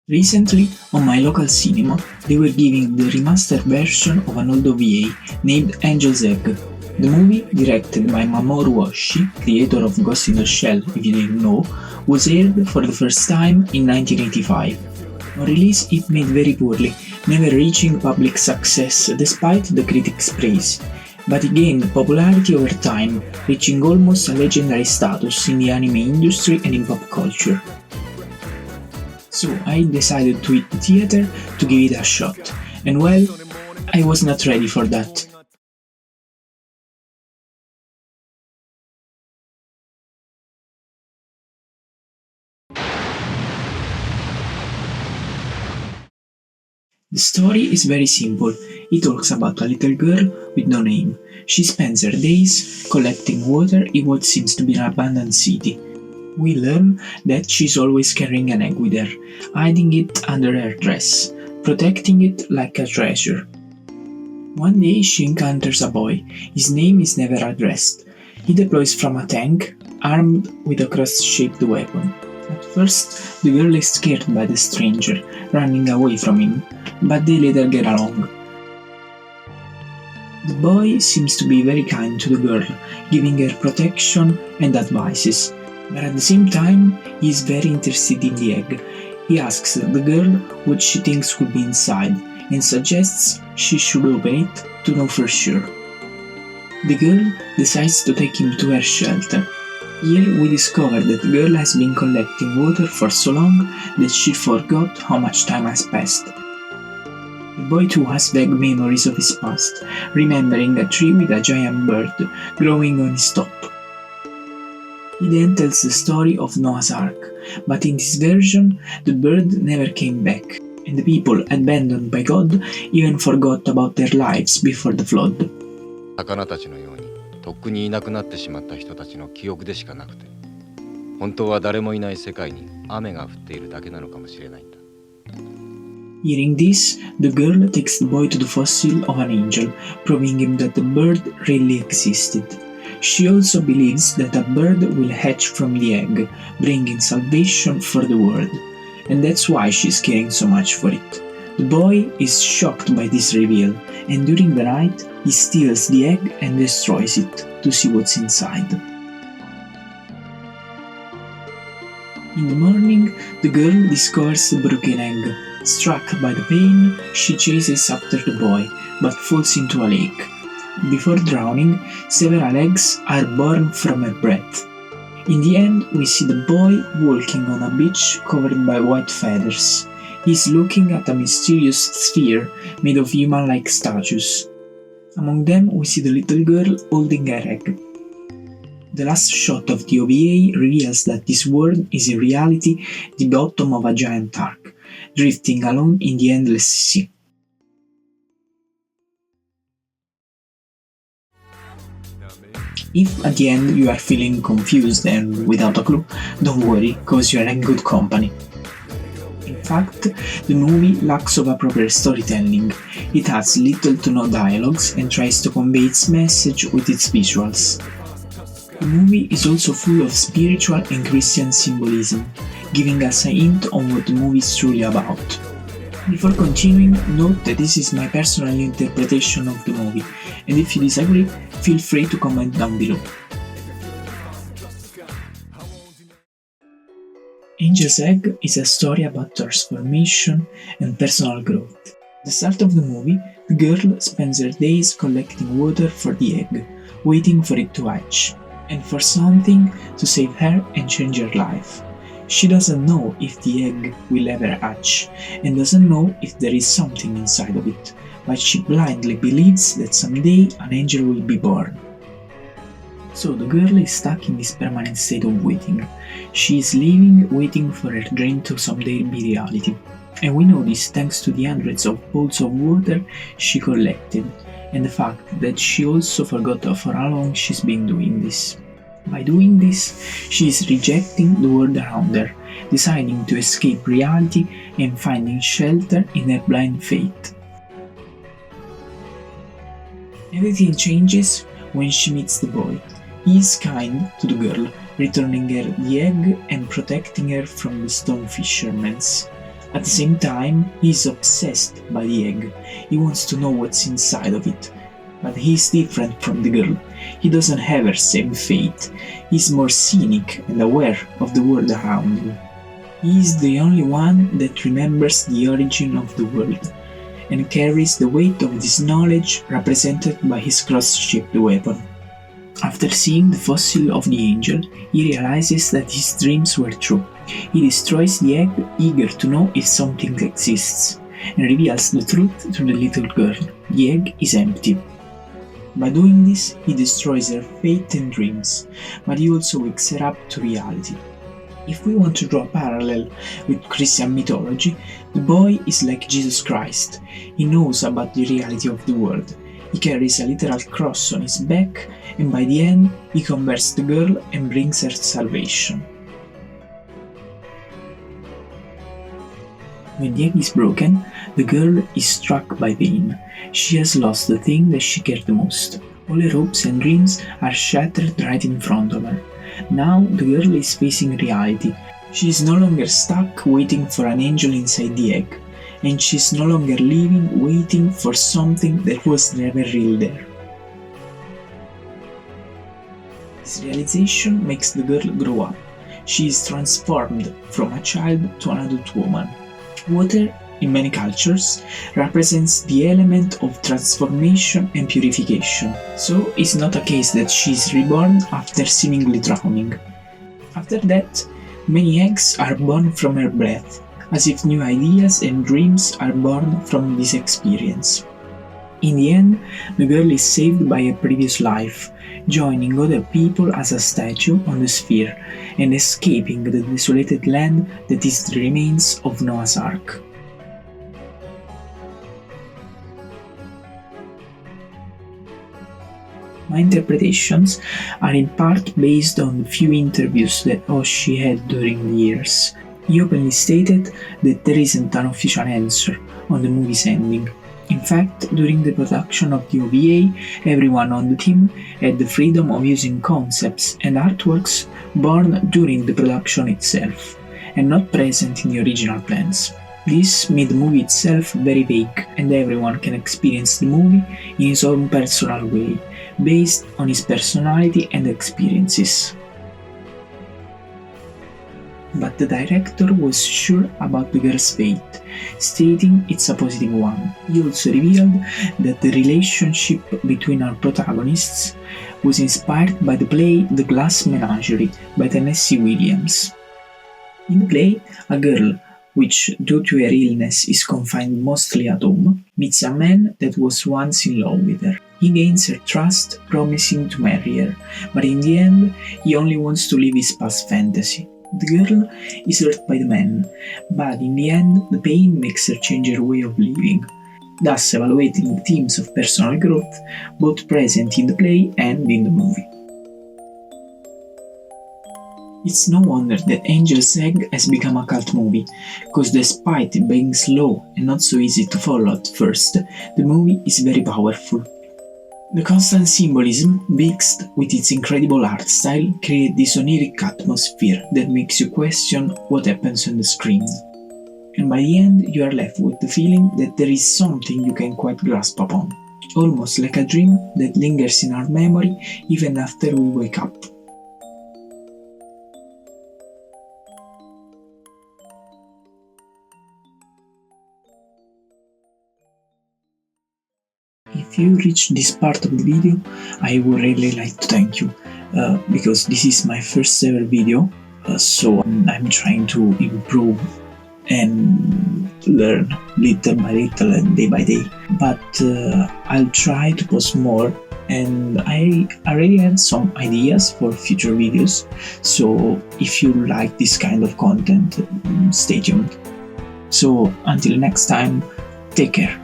Recently, on my local cinema, they were giving the remastered version of an old OVA named Angel's Egg. The movie, directed by Mamoru OSHII, creator of Ghost in the Shell if you didn't know, was aired for the first time in 1985. On release it made very poorly, never reaching public success despite the critics' praise, but it gained popularity over time, reaching almost a legendary status in the anime industry and in pop culture. So I decided to hit the theater to give it a shot, and well, I was not ready for that. The story is very simple. It talks about a little girl with no name. She spends her days collecting water in what seems to be an abandoned city. We learn that she's always carrying an egg with her, hiding it under her dress, protecting it like a treasure. One day she encounters a boy. His name is never addressed. He deploys from a tank, armed with a cross-shaped weapon. At first, the girl is scared by the stranger, running away from him, but they later get along. The boy seems to be very kind to the girl, giving her protection and advices, but at the same time, he is very interested in the egg. He asks the girl what she thinks could be inside and suggests she should open it to know for sure. The girl decides to take him to her shelter. Here we discover that the girl has been collecting water for so long that she forgot how much time has passed. The boy too has vague memories of his past, remembering a tree with a giant bird growing on its top. He then tells the story of Noah's Ark, but in this version, the bird never came back, and the people abandoned by God even forgot about their lives before the flood. 魚たちのようにとっくにいなくなってしまった人たちの記憶でしかなくて、本当は誰もいない世界に雨が降っているだけなのかもしれないんだ。Hearing this, the girl takes the boy to the fossil of an angel, proving him that the bird really existed. She also believes that a bird will hatch from the egg, bringing salvation for the world, and that's why she's caring so much for it. The boy is shocked by this reveal, and during the night, he steals the egg and destroys it to see what's inside. In the morning, the girl discovers the broken egg. Struck by the pain, she chases after the boy, but falls into a lake. Before drowning, several eggs are born from her breath. In the end, we see the boy walking on a beach covered by white feathers. He's looking at a mysterious sphere made of human-like statues. Among them, we see the little girl holding her egg. The last shot of the OVA reveals that this world is in reality the bottom of a giant ark, drifting alone in the endless sea. If at the end you are feeling confused and without a clue, don't worry, cause you are in good company. In fact, the movie lacks of a proper storytelling. It has little to no dialogues and tries to convey its message with its visuals. The movie is also full of spiritual and Christian symbolism, giving us a hint on what the movie is truly about. Before continuing, note that this is my personal interpretation of the movie, and if you disagree, feel free to comment down below. Angel's Egg is a story about transformation and personal growth. At the start of the movie, the girl spends her days collecting water for the egg, waiting for it to hatch, and for something to save her and change her life. She doesn't know if the egg will ever hatch, and doesn't know if there is something inside of it, but she blindly believes that someday an angel will be born. So the girl is stuck in this permanent state of waiting. She is living, waiting for her dream to someday be reality. And we know this thanks to the hundreds of bowls of water she collected, and the fact that she also forgot for how long she's been doing this. By doing this, she is rejecting the world around her, deciding to escape reality and finding shelter in her blind faith. Everything changes when she meets the boy. He is kind to the girl, returning her the egg and protecting her from the stone fishermen. At the same time, he is obsessed by the egg. He wants to know what's inside of it. But he's different from the girl. He doesn't have her same fate. He's more cynic and aware of the world around him. He is the only one that remembers the origin of the world and carries the weight of this knowledge represented by his cross-shaped weapon. After seeing the fossil of the angel, he realizes that his dreams were true. He destroys the egg, eager to know if something exists, and reveals the truth to the little girl. The egg is empty. By doing this, he destroys her faith and dreams, but he also wakes her up to reality. If we want to draw a parallel with Christian mythology, the boy is like Jesus Christ. He knows about the reality of the world. He carries a literal cross on his back, and by the end, he converts the girl and brings her salvation. When the egg is broken, the girl is struck by pain. She has lost the thing that she cared the most. All her hopes and dreams are shattered right in front of her. Now the girl is facing reality. She is no longer stuck waiting for an angel inside the egg, and she is no longer living waiting for something that was never really there. This realization makes the girl grow up. She is transformed from a child to an adult woman. Water, in many cultures, represents the element of transformation and purification, so it's not a case that she is reborn after seemingly drowning. After that, many eggs are born from her breath, as if new ideas and dreams are born from this experience. In the end, the girl is saved by a previous life, joining other people as a statue on the sphere and escaping the desolated land that is the remains of Noah's Ark. My interpretations are in part based on the few interviews that Oshii had during the years. He openly stated that there isn't an official answer on the movie's ending. In fact, during the production of the OVA, everyone on the team had the freedom of using concepts and artworks born during the production itself, and not present in the original plans. This made the movie itself very vague, and everyone can experience the movie in his own personal way, based on his personality and experiences. But the director was sure about the girl's fate, stating it's a positive one. He also revealed that the relationship between our protagonists was inspired by the play The Glass Menagerie by Tennessee Williams. In the play, a girl, which due to her illness is confined mostly at home, meets a man that was once in love with her. He gains her trust, promising to marry her, but in the end, he only wants to live his past fantasy. The girl is hurt by the man, but in the end, the pain makes her change her way of living, thus evaluating the themes of personal growth, both present in the play and in the movie. It's no wonder that Angel's Egg has become a cult movie, because despite it being slow and not so easy to follow at first, the movie is very powerful. The constant symbolism, mixed with its incredible art style, create this oniric atmosphere that makes you question what happens on the screen. And by the end, you are left with the feeling that there is something you can quite grasp upon, almost like a dream that lingers in our memory even after we wake up. If you reached this part of the video, I would really like to thank you, because this is my first ever video, so I'm trying to improve and learn little by little and day by day. But I'll try to post more, and I already have some ideas for future videos, so if you like this kind of content, stay tuned. So until next time, take care.